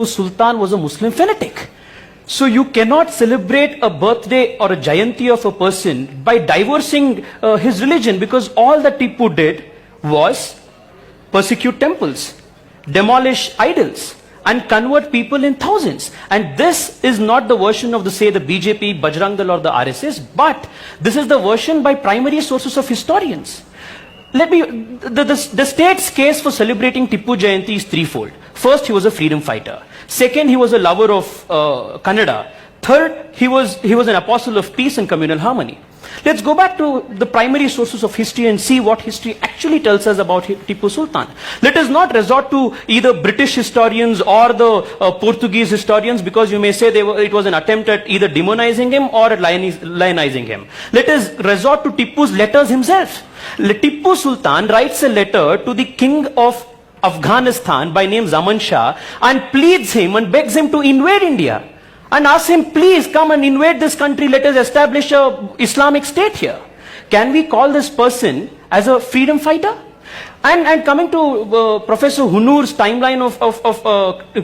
Tipu Sultan was a Muslim fanatic. So you cannot celebrate a birthday or a Jayanti of a person by divorcing his religion, because all that Tipu did was persecute temples, demolish idols, and convert people in thousands. And this is not the version of the BJP, Bajrang Dal or the RSS, but this is the version by primary sources of historians. The state's case for celebrating Tipu Jayanti is threefold. First, he was a freedom fighter. Second, he was a lover of Kannada. Third, he was an apostle of peace and communal harmony. Let's go back to the primary sources of history and see what history actually tells us about Tipu Sultan. Let us not resort to either British historians or the Portuguese historians, because you may say it was an attempt at either demonizing him or at lionizing him. Let us resort to Tipu's letters himself. Tipu Sultan writes a letter to the king of Afghanistan by name Zaman Shah and pleads him and begs him to invade India. And asks him, please come and invade this country, let us establish a Islamic state here. Can we call this person as a freedom fighter? And coming to Professor Hunur's timeline of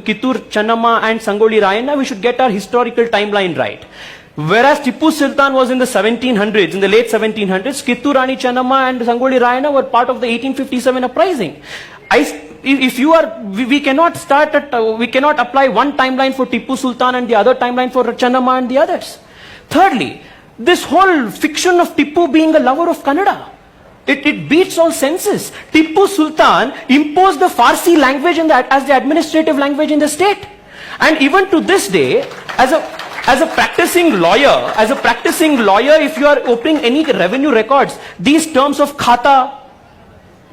Kittur Channamma and Sangoli Rayana, we should get our historical timeline right. Whereas Tipu Sultan was in the 1700s, in the late 1700s, Kittur Rani Channamma and Sangoli Rayana were part of the 1857 uprising. We cannot apply one timeline for Tipu Sultan and the other timeline for Channamma and the others. Thirdly, this whole fiction of Tipu being a lover of Kannada, it beats all senses. Tipu Sultan imposed the Farsi language as the administrative language in the state. And even to this day, as a practicing lawyer, if you are opening any revenue records, these terms of khata,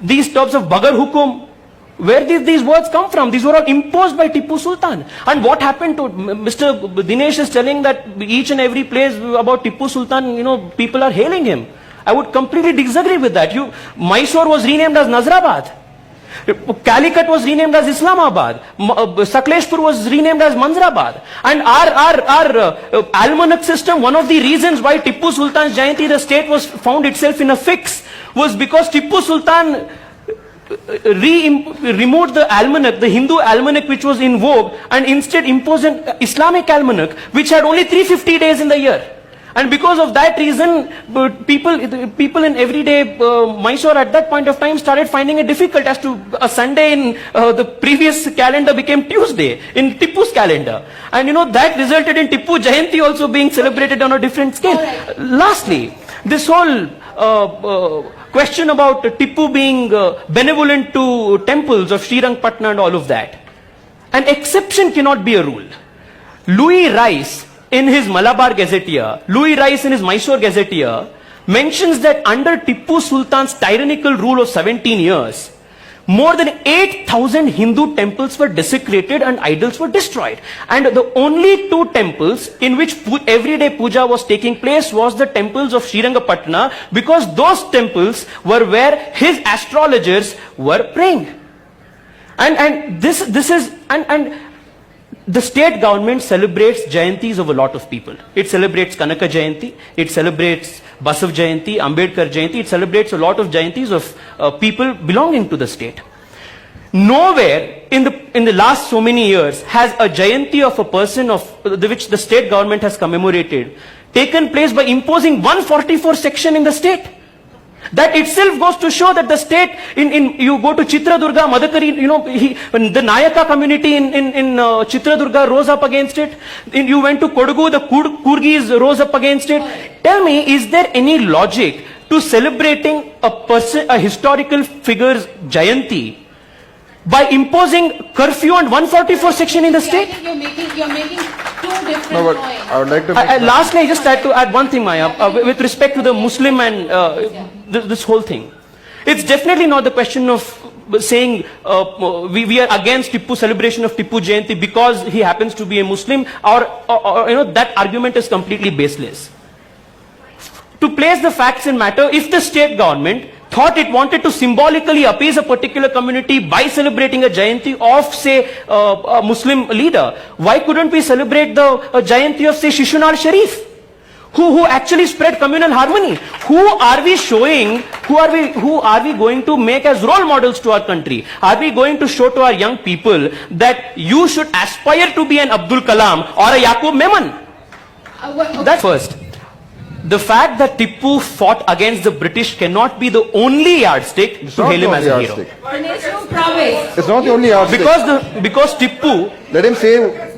these terms of bagar hukum, where did these words come from? These were all imposed by Tipu Sultan. And what happened to Mr. Dinesh is telling that each and every place about Tipu Sultan, people are hailing him. I would completely disagree with that. Mysore was renamed as Nazrabad. Calicut was renamed as Islamabad. Sakleshpur was renamed as Manzrabad. And our almanac system, one of the reasons why Tipu Sultan's Jayanti, the state found itself in a fix, was because Tipu Sultan removed the almanac, the Hindu almanac which was in vogue, and instead imposed an Islamic almanac which had only 350 days in the year. And because of that reason, people in everyday Mysore at that point of time started finding it difficult as to a Sunday in the previous calendar became Tuesday in Tipu's calendar. And that resulted in Tipu Jayanti also being celebrated on a different scale. Right. Lastly, this whole question about Tipu being benevolent to temples of Srirangpatna and all of that. An exception cannot be a rule. Louis Rice in his Malabar Gazetteer, Louis Rice in his Mysore Gazetteer mentions that under Tipu Sultan's tyrannical rule of 17 years, more than 8,000 Hindu temples were desecrated and idols were destroyed. And the only two temples in which everyday puja was taking place was the temples of Srirangapatna, because those temples were where his astrologers were praying. And the state government celebrates Jayantis of a lot of people. It celebrates Kanaka Jayanti, it celebrates Basav Jayanti, Ambedkar Jayanti, it celebrates a lot of Jayantis of people belonging to the state. Nowhere in the last so many years has a Jayanti of a person which the state government has commemorated taken place by imposing 144 section in the state. That itself goes to show that the state, you go to Chitradurga, Madakari, the Nayaka community in Chitradurga rose up against it. You went to Kodagu, the Kurgis rose up against it. Tell me, is there any logic to celebrating a historical figure's Jayanti by imposing curfew and 144 section in the state? You're making two different points. I would like to lastly, I just had to add one thing, Maya, with respect to the Muslim and this whole thing. It's definitely not the question of saying we are against Tipu celebration of Tipu Jayanti because he happens to be a Muslim, or that argument is completely baseless. To place the facts in matter, if the state government thought it wanted to symbolically appease a particular community by celebrating a Jayanti of, say, a Muslim leader, why couldn't we celebrate the Jayanti of, say, Shishunal Sharif, who actually spread communal harmony. Who are we showing, who are we going to make as role models to our country? Are we going to show to our young people that you should aspire to be an Abdul Kalam or a Yaqub Memon? That's first. The fact that Tipu fought against the British cannot be the only yardstick to hail him as a hero. It's not the only yardstick. Because Tipu, let him say,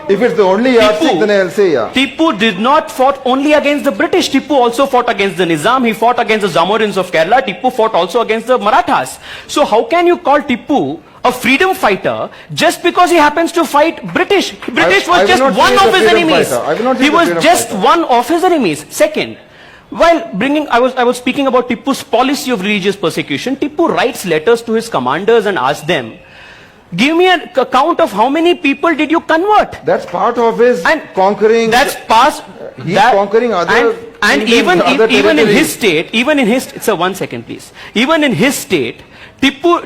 if it's the only yardstick, then I'll say yeah. Tipu did not fought only against the British. Tipu also fought against the Nizam. He fought against the Zamorins of Kerala. Tipu fought also against the Marathas. So how can you call Tipu a freedom fighter just because he happens to fight British? British was just one of his enemies. He was just one of his enemies. Second, while I was speaking about Tipu's policy of religious persecution, Tipu writes letters to his commanders and asks them, give me an account of how many people did you convert? That's part of his conquering. That's past. He's conquering other. And even in his state, so 1 second please. Even in his state, Tipu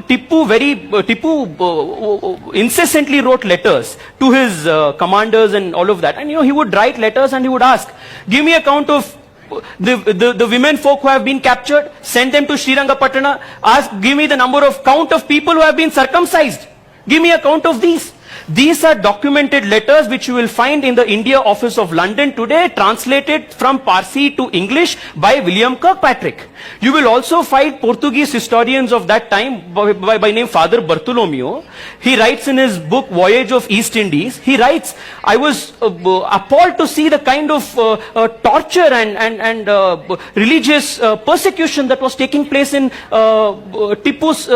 incessantly wrote letters to his commanders and all of that. And he would write letters and he would ask, give me account of the women folk who have been captured, send them to Srirangapatna, give me the count of people who have been circumcised. Give me a count of these. These are documented letters which you will find in the India office of London today, translated from Parsi to English by William Kirkpatrick. You will also find Portuguese historians of that time by name Father Bartolomeo. He writes in his book Voyage of East Indies, he writes, I was appalled to see the kind of torture and religious persecution that was taking place in Tipu's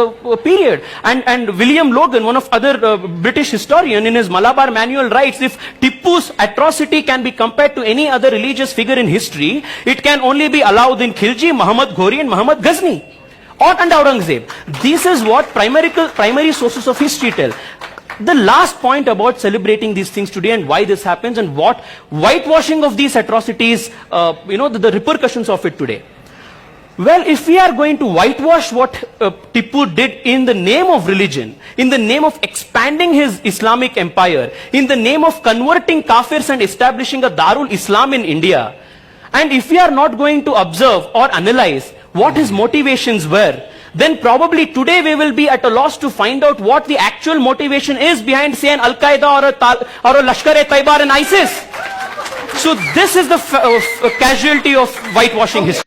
period. And William Logan, one of other British historians, in his Malabar Manual writes, if Tipu's atrocity can be compared to any other religious figure in history, it can only be allowed in Khilji, Muhammad Ghori and Muhammad Ghazni and Aurangzeb. This is what primary sources of history tell. The last point about celebrating these things today and why this happens and what whitewashing of these atrocities, the repercussions of it today. Well, if we are going to whitewash what Tipu did in the name of religion, in the name of expanding his Islamic empire, in the name of converting kafirs and establishing a Darul Islam in India, and if we are not going to observe or analyze what his motivations were, then probably today we will be at a loss to find out what the actual motivation is behind, say, an Al-Qaeda or a Lashkar-e-Taiba and ISIS. So this is the casualty of whitewashing history.